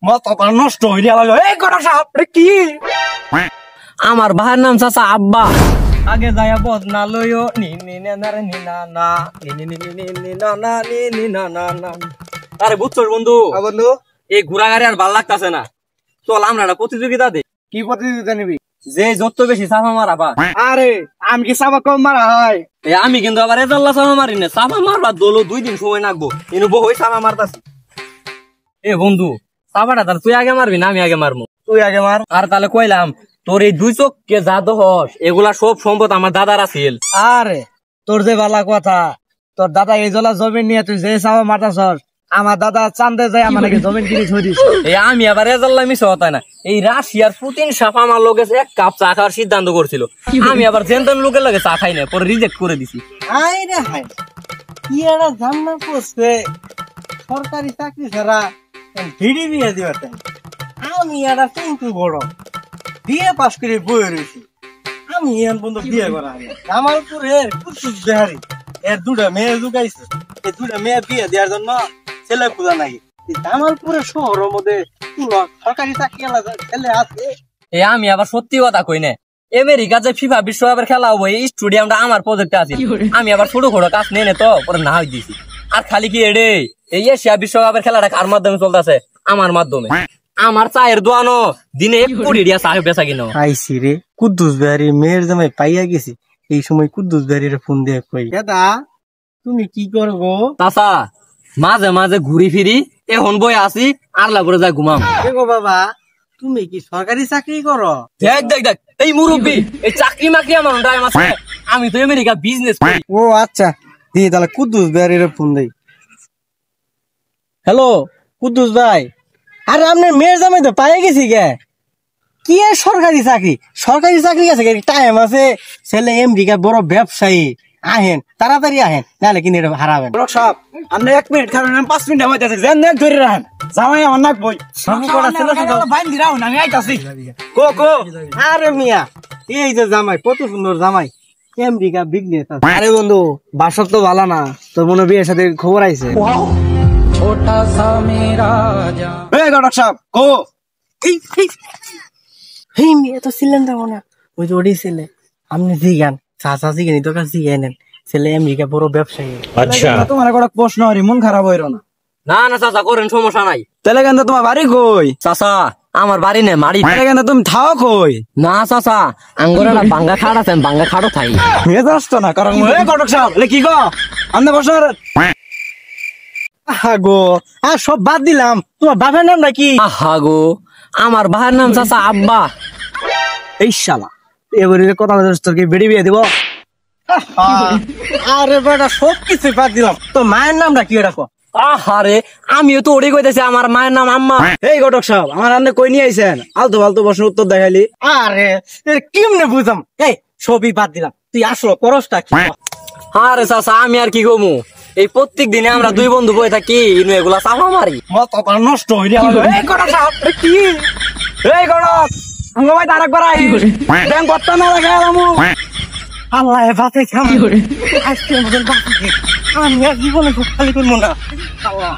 মাথা নষ্ট হইলে এই ঘটক সাহেব কি আমার ভাইয়ের নাম চাচা আব্বা। আগে যায়া বদনা লইও নি নি না রে নি না না নি নি নি নি নি না না নি নি না না না। আরে বুঝছস বন্ধু, বন্ধু এই ঘোড়া গাড়ি আর ভাল লাগতাছে না, চল আমরা একটা প্রতিযোগিতা দেই। কি প্রতিযোগিতা নিবি? যে যত বেশি চাপা মারাবা। আরে আমি কি চাপা কম মারা হয়? আমি কিন্তু আবার এজাল্লা চাপা মারি না, চাপা মারবা দোলো 2 দিন সময় লাগবো, ইনু বহুই চাপা মারতাছি। এ বন্ধু চাপাটা তার তুই আগে মারবি না আমি আগে মারবো? তুই আগে মার। আর তাহলে কইলাম তোর এই 2 চোখকে যা দহস এগুলা সব সম্পদ আমার দাদার আছিল। আরে তোর যে বালা কথা, তোর দাদা এই জলা জমিন নিয়ে তুই যে চাপা মারতাছস, আমার দাদা চান্দে যায় আমাকে জমিন কিনে ছড়ি দিস। এই আমি আবার এজাল্লা মিশা হতাই না, এই রাশিয়ার পুতিন সাপ আমার লোকে 1 কাপ চা খাওয়ার সিদ্ধান্ত করছিল, আমি আবার জেনতেন লোকের লাগে চা খাই না, পরে রিজেক্ট করে দিছি। হাই রে হাই, কি একটা জান্না করছে সরকারি চাকরি ছাড়া ভিড়ি বিয়ে দিবার টাইম। আমি একটা কিন্তু বড় বিয়ে পাস করে বয়ে রয়েছি, আমি এন বন্ধু বিয়ে করা জামালপুরের কুতুব বিহারি এর 2টা মেয়ে জুগাইছে, এই 2টা মেয়ে বিয়ে দেওয়ার জন্য ছেলে খুঁজা নাই। জামালপুরের শহরের মধ্যে কোন সরকারি চাকরি ছেলে আছে? এই আমি আবার সত্যি কথা কই না, আমেরিকা যে ফিফা বিশ্বকাপের খেলা হবো এই স্টেডিয়ামটা আমার প্রজেক্টে আছে, আমি আবার ছোট ছোট কাজ নেই তো পরে না হয়ে দিছি। আর খালি কি এডে এই এশিয়া বিশ্বকাপের খেলাটা কার মাধ্যমে চলতেছে? আমার মাধ্যমে। আমার চায়ের দোয়ানো দিনে 1 কোটি দিয়া চা বেচা কিনো। আইসি রে কুদ্দুস বিহারি মেয়ের জামাই পাইয়া গেছি, এই সময় কুদ্দুস বিহারির ফোন দিয়ে কই, দাদা তুমি কি করবো? চাচা মাঝে মাঝে ঘুরি ফিরি, এখন বই আসি আরলা করে যাই ঘুমাম। দেখো বাবা, তুমি কি সরকারি চাকরি করো? দেখ দেখ দেখ এই মুরব্বী, এই চাকরি মাকরি আমার টাইম আছে, আমি তো আমেরিকা বিজনেস করি। ও আচ্ছা, দিয়ে তাহলে কুদ্দুস বিহারির ফোন দেই। হ্যালো কুদ্দুস ভাই, আরে আপনার মেয়ের জামাই তো পাইয়া গেছি গে। কি আর সরকারি চাকরি? সরকারি চাকরি আছে, টাইম আছে, ছেলে আমেরিকা বড় ব্যবসায়ী, আহেন তাড়াতাড়ি আহেন, নাহলে কিনে হারাবেন। সব আপনি 1 মিনিট কারণ 5 মিনিট হইতাছে, যেন দেখ ধরে রাখেন জামাই আমার নাক বই সবু করা ছেলে শুধু বাইন দিরাও না, আমি আইতাছি। কো কো আরে মিয়া, এই যে জামাই কত সুন্দর জামাই, আমেরিকা বিজনেস। আরে বন্ধু বাসব তো ভালো না, তোর মনে বিয়ের সাথে খবর আইছে? ছোটা সা মেরা জান। এই ঘটক সাহেব কো এই মেয়ে তো ছিলেন যাবো না, ওই যে ওডি ছেলে আপনি জিগান চাচা জিগানি তোর কাছে জিগাই নেন, ছেলে আমেরিকা বড় ব্যবসায়ী। আচ্ছা তোমার একটা প্রশ্ন হরি, মন খারাপ হইরো না। না না চাচা করেন, সমস্যা নাই। তাহলে কেন তোমার বাড়ি কই? চাচা আমার বাড়ি নে মারি। তাহলে কেন তুমি থাও কই? না চাচা আঙ্গুর একটা বাঙ্গা খাট আছে, বাঙ্গা খাটও থাই। মেয়ে আসতো না কারণ ঘটক সাহেব কি গো আন্দা বসর গো। আর সব বাদ দিলাম, তোমার বাপের নাম নাকি? আহা গো, আমার ভাইয়ের নাম চাচা আব্বা। এই শালা এবারে কথা তোর কি বেড়ি বিয়ে দিব? আরে বেটা সব কিছু বাদ দিলাম, তো মায়ের নামটা কি রাখো? আহারে আমিও তো ওটাই কইতেছি, আমার মায়ের নাম আম্মা। এই ঘটক সাহেব আমার রান্না কই নিয়ে আইছেন, আলতু ফালতু প্রশ্ন উত্তর দেখাইলি। আরে কেমনে বুঝাম, এই সবই বাদ দিলাম, তুই আসলো করসটা কি? আরে চাচা আমি আর কি কমু, এই প্রত্যেক দিনে আমরা 2 বন্ধু বই থাকি, ইনু এগুলা চাপা মারি। মাথা নষ্ট হইলে এই ঘটক সাহেব কি? এই ঘটক আঙ্গ ভাই আরেকবার আই ব্যাংক করতে না লাগাই আমু। আল্লাহ বাঁচে কেমন আজকে আমাদের বাঁচে, আমি আর জীবনে খুব খালি করবো না। আল্লাহ